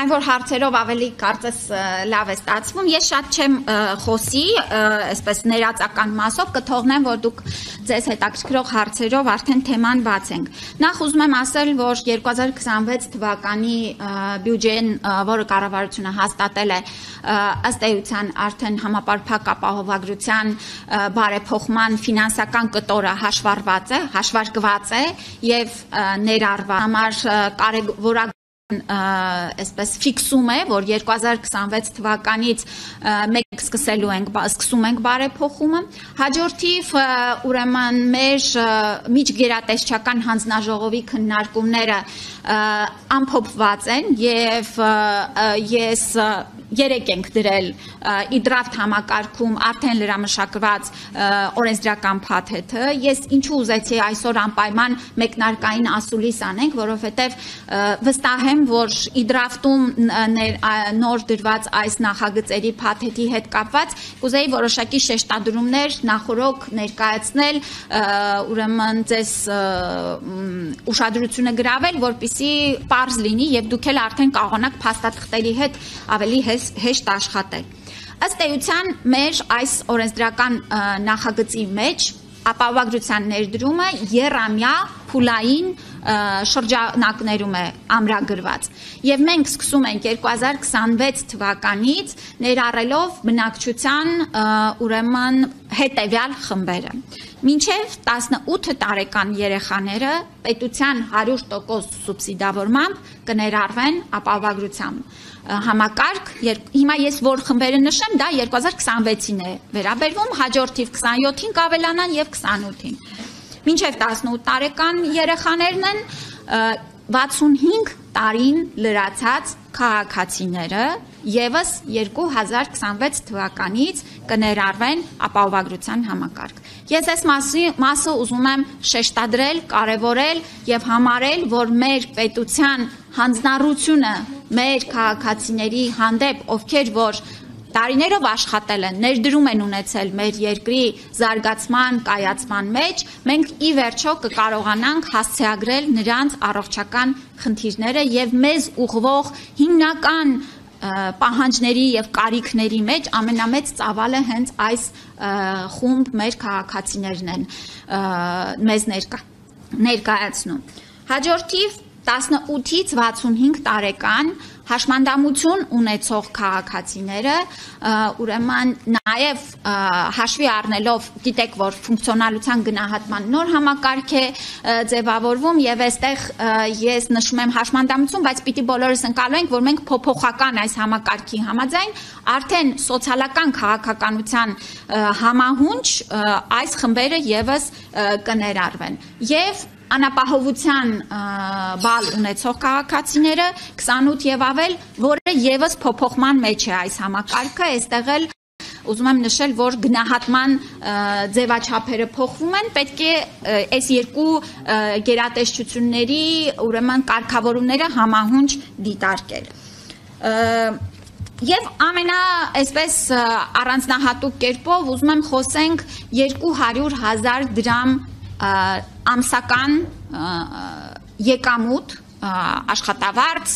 քանի որ հարցերով ավելի կարծես լավ է ստացվում, ես շատ չեմ խոսի, այսպես ներածական մասով կթողնեմ, որ դուք ձեզ հետաքրքրող հարցերով արդեն թեման բացենք։ Նախ ուզում եմ ասել, որ 2026 թվականի բյուջեն, որը կառավարությունը հաստատել է, ըստ էության արդեն համապարփակ ապահովագրության բարեփոխման ֆինանսական կտորը հաշվարկված է եւ ներառված համար կարևորագույն այսպես ֆիքսում է, որ 2026 թվականից մենք սկսում ենք բարեփոխումը։ Հաջորդիվ ուրեմն մեր միջգերատեսչական հանձնաժողովի քննարկումները ամփոփված են եւ ես երեք ենք դրել իդրաֆտ համակարգում արդեն լրամշակված օրենսդրական փաթեթը։ Ես ինչու ուզեցի այսօր անպայման մեկնարկային ասուլիս անենք, որովհետև վստահ եմ, որ իդրաֆտում նոր դրված այս նախագծերի փաթեթի հետ կապված կուզեի որոշակի շեշտադրումներ նախորոք ներկայացնել, ուրեմն ձեզ ուշադրությունը գրավել, որպեսզի պարզ լինի եւ դուք էլ արդեն կարողանաք փաստաթղթերի հետ ավելի հեշտ աշխատել։ Ըստ էության մեր այս օրենսդրական նախագծի մեջ ապահովագրության ներդրումը եռամյա փուլային շրջանակներում է ամրագրված եւ մենք սկսում ենք 2026 թվականից ներառելով բնակչության ուրեմն հետեւյալ խմբերը մինչև 18 տարեկան երեխաները պետության 100% սուբսիդավորմամբ կներառվեն ապահովագրությամբ համակարգ հիմա ես որ խմբերը նշեմ դա 2026-ին է վերաբերվում հաջորդիվ 27-ին կավելանան եւ 28-ին մինչև 18 տարեկան երեխաներն են 65 տարին լրացած քաղաքացիները եւս 2026 թվականից կներառվեն ապահովագրության համակարգ։ Ես այս մասը ուզում եմ շեշտադրել, կարևորել եւ համարել, որ մեր պետության հանձնառությունը մեր քաղաքացիների հանդեպ, ովքեր որ տարիներով աշխատել են, ներդրում են ունեցել մեր երկրի զարգացման, կայացման մեջ, մենք ի վերջո կկարողանանք հասցեագրել նրանց առողջական խնդիրները եւ մեզ ուղղվող հիմնական պահանջների եւ կարիքների մեջ ամենամեծ ծավալը հենց այս խումբ մեր քաղաքացիներն են մեզ ներկայացնում։ Հաջորդիվ 18-ից 65 տարեկան հաշմանդամություն ունեցող քաղաքացիները ուրեմն նաև հաշվի առնելով գիտեք որ ֆունկցիոնալության գնահատման նոր համակարգ է ձևավորվում եւ այստեղ ես նշում եմ հաշմանդամություն, բայց պիտի բոլորս ընկալենք, որ մենք փոփոխական այս համակարգի համաձայն արդեն սոցիալական քաղաքականության համահունչ այս խմբերը եւս կներառվեն եւ անապահովության բալ ունեցող քաղաքացիները 28 եւ ավել, որը եւս փոփոխման մեջ է այս համակարգը, այստեղ էլ ուզում եմ նշել, որ գնահատման ձևաչափերը փոխվում են, պետք է այս երկու գերատեսչությունների ուրեմն կարգավորումները համահունչ դիտարկել։ Եվ այսպես առանձնահատուկ կերպով ուզում եմ խոսենք 200,000 դրամ ամսական եկամուտ աշխատավարձ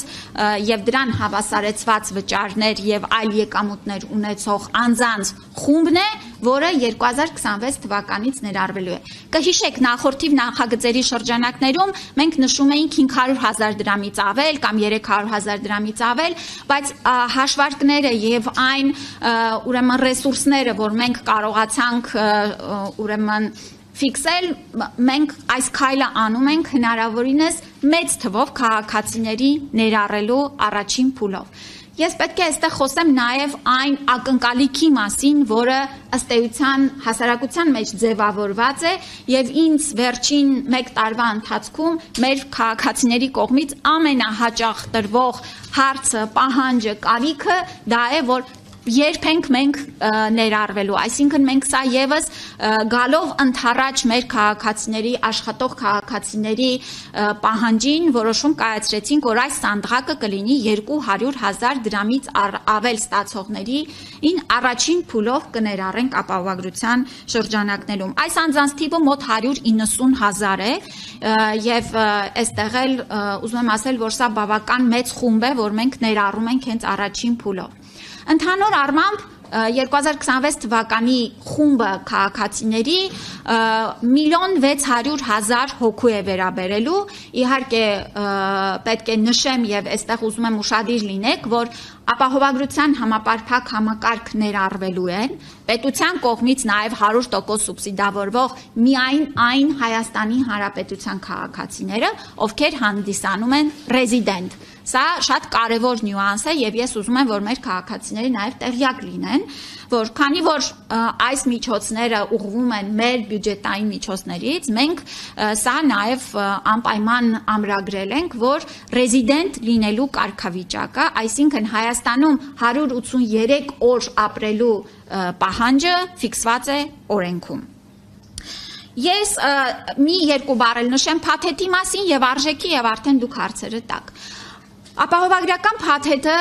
եւ դրան հավասարեցված վճարներ եւ այլ եկամուտներ ունեցող անձանց խումբն է, որը 2026 թվականից ներառվելու է։ Կհիշեք նախորդիվ նախագծերի շրջանակներում մենք նշում էինք 500,000 դրամից ավել կամ 300,000 դրամից ավել, բայց հաշվարկները եւ այն ուրեմն ռեսուրսները, որ մենք կարողացանք ուրեմն ֆիքսել, մենք այս քայլը անում ենք հնարավորինս մեծ թվով քաղաքացիների ներառելու առաջին փուլով։ Ես պետք է այստեղ խոսեմ նաև այն ակնկալիքի մասին, որը ըստ էության հասարակության մեջ ձևավորված է եւ ինձ վերջին 1 տարվա ընթացքում մեր քաղաքացիների կողմից ամենահաճախ տրվող հարցը, պահանջը, կարիքը դա է, որ երբենք մենք ներառվելու, այսինքն մենք սա եւս գալով ընդառաջ մեր քաղաքացիների, աշխատող քաղաքացիների պահանջին որոշում կայացրեցինք, որ այս սանդղակը կլինի 200,000 դրամից ավել ստացողներին առաջին փուլով կներառենք ապահովագրության շրջանակներում։ Այս անձանց թիվը մոտ 190,000 է եւ այստեղ էլ ուզում եմ ասել, որ սա բավական մեծ խումբ է, որ մենք ներառում ենք հենց առաջին փուլով։ Ընդհանուր առմամբ 2026 թվականի խումբը քաղաքացիների 1,600,000 հոգու է վերաբերելու, իհարկե պետք է նշեմ եւ այստեղ ուզում եմ ուշադիր լինեք, որ ապահովագրության համապարփակ համակարգ ներառվելու են, պետության կողմից նաև 100% սուբսիդավորվող միայն այն Հայաստանի Հանրապետության քաղաքացիները, ովքեր հանդիսանում են ռեզիդենտ։ Սա շատ կարևոր նյուանս է եւ ես ուզում եմ, որ մեր քաղաքացիները նաև տեղյակ լինեն, որ քանի որ այս միջոցները ուղղվում են մեր բյուջետային միջոցներից, մենք սա նաև անպայման ամրագրել ենք, որ ռեզիդենտ լինելու կարգավիճակը, այսինքն Հայաստանում 183 օր ապրելու պահանջը ֆիքսված է օրենքում։ Ես մի երկու բառ էլ նշեմ փաթեթի մասին եւ արժեքի եւ արդեն դուք հարցերը տաք։ Ապահովագրական փաթեթը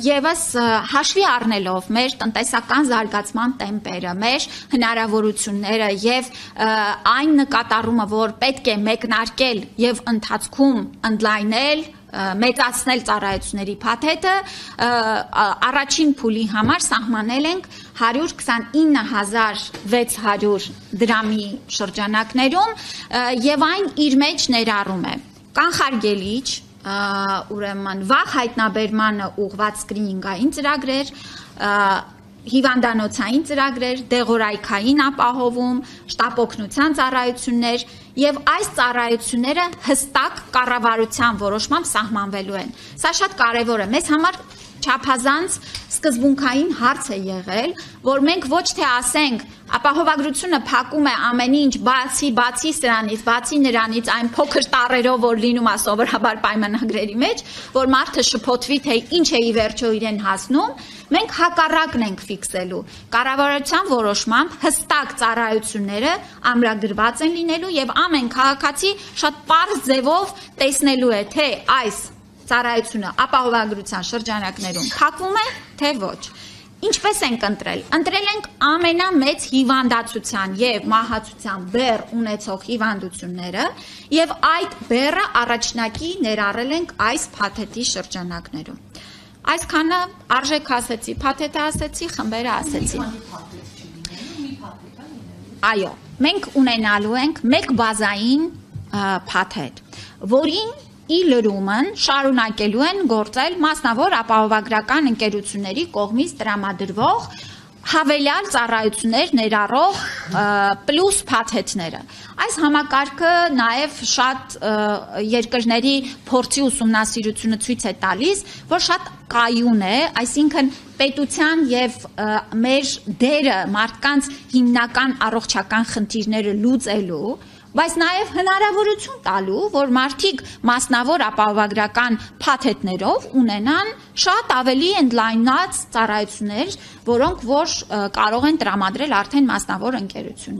եւս հաշվի առնելով մեր տնտեսական զարգացման տեմպերը, մեր հնարավորությունները եւ այն նկատառումը, որ պետք է մեկնարկել եւ ընթացքում ընդլայնել, մեծացնել ծառայությունների փաթեթը, առաջին փուլի համար սահմանել ենք 129,600 դրամի շրջանակներում եւ այն իր մեջ ներառում է կանխարգելիչ, ուրեմն վաղ հայտնաբերմանը ուղղված սկրինինգային ծրագրեր, հիվանդանոցային ծրագրեր, դեղորայքային ապահովում, շտապօգնության ծառայություններ եւ այս ծառայությունները հստակ կառավարության որոշմամբ սահմանվելու են։ Սա շատ կարեւոր է մեզ համար չափազանց սկզբունքային հարց է եղել, որ մենք ոչ թե ասենք ապահովագրությունը փակում է ամեն ինչ, բացի սրանից, բացի նրանից այն փոքր տառերով, որ լինում է սովորաբար պայմանագրերի մեջ, որ մարդը շփոթվի, թե ինչ է ի վերջո իրեն հասնում, մենք հակառակն ենք ֆիքսելու։ Կառավարության որոշմամբ հստակ ծառայությունները ամրագրված են լինելու եւ ամեն քաղաքացի շատ պարզ ձևով տեսնելու է, թե այս ծառայությունը ապահովագրության շրջանակներում փակվում է, թե ոչ։ Ինչպես ենք ընտրել։ Ընտրել ենք ամենամեծ հիվանդացության եւ մահացության բեռ ունեցող հիվանդությունները եւ այդ բեռը առաջնակի ներառել ենք այս փաթեթի շրջանակներում։ Այսքանը արժեք ասեցի, փաթեթը ասեցի, խմբերը ասեցի։ Այո, մենք ունենալու ենք մեկ բազային փաթեթ, որին ի լրումն շարունակելու են գործել մասնավոր ապահովագրական ընկերությունների կողմից տրամադրվող հավելյալ ծառայություններ ներառող պլյուս փաթեթները։ Այս համակարգը նաև շատ երկրների փորձի ուսումնասիրությունը ցույց է տալիս, որ շատ կայուն է, այսինքն պետության եւ մեր դերը մարդկանց հիմնական առողջական խնդիրները լուծելու, բայց նաև հնարավորություն տալու, որ մարդիկ մասնավոր ապահովագրական փաթեթներով ունենան շատ ավելի ընդլայնած ծառայություններ, որոնք որ կարող են տրամադրել արդեն մասնավոր ընկերություններ։